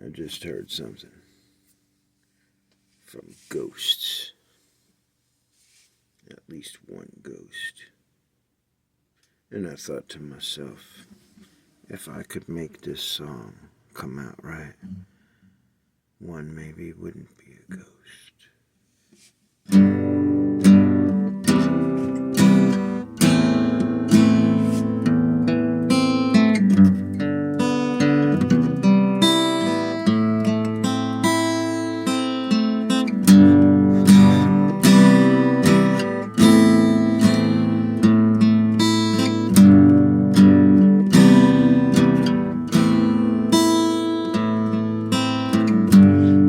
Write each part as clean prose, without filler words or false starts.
I just heard something from ghosts. At least one ghost. And I thought to myself, if I could make this song come out right, one maybe wouldn't be a ghost.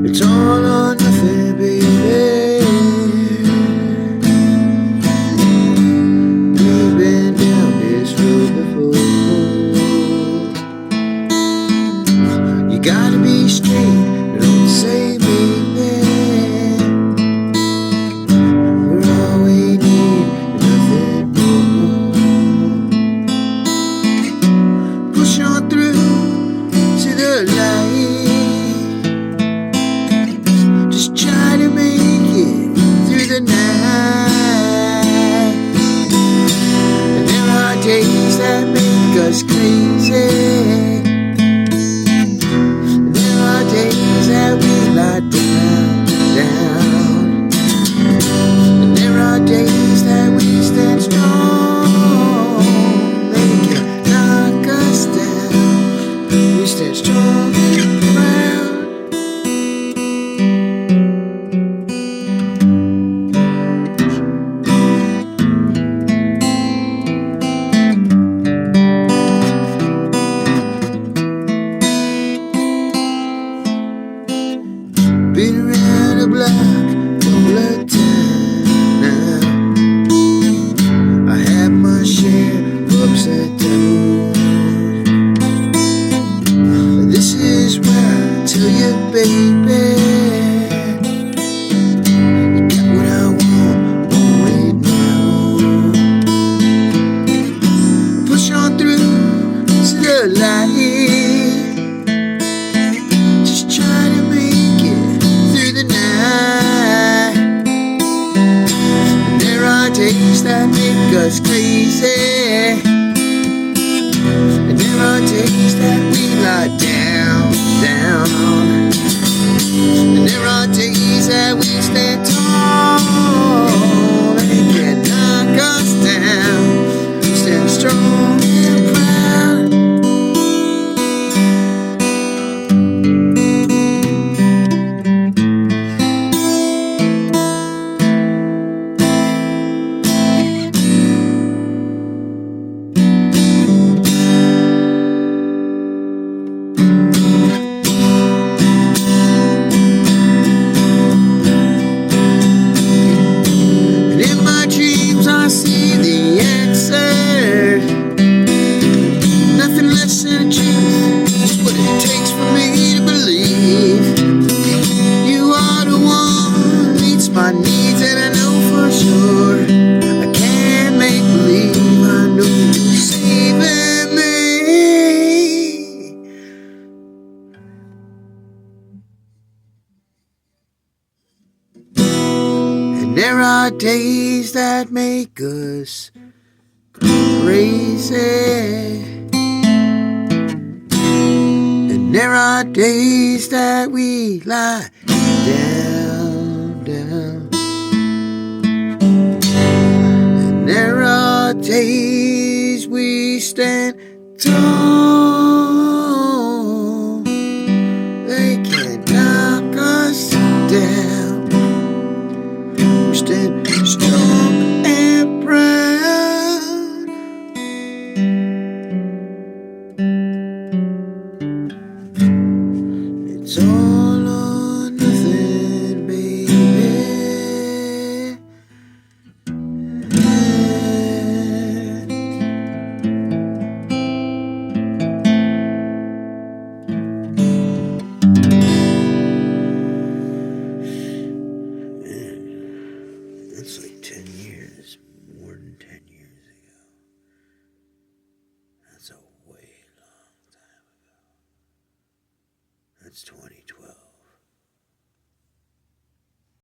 It's all or nothing, baby. We've been down this road before. You gotta be straight, don't say baby. We're all we need, nothing more. Push on through to the light. Try to make it through the night. And there are days that make us crazy. And there are days that we lie down. And there are days that we stand strong. They can knock us down. We stand strong and proud. Been around the block a couple of times now. I had my share of ups and downs. This is where I tell you, baby, you got what I want, won't wait now. Push on through to the light. Just try to make it through the night. And there are days that make us crazy. And there are days that we lie down. And there are days that we stand tall. They can knock us down. Stand strong and proud. My needs, and I know for sure I can't make believe. I know you're saving me. And there are days that make us crazy. And there are days that we lie down. And there are days we stand tall. They can't knock us down. We stand strong and proud. It's all or nothing, baby. That's like 10 years, more than 10 years ago. That's a way long time ago. It's 2012.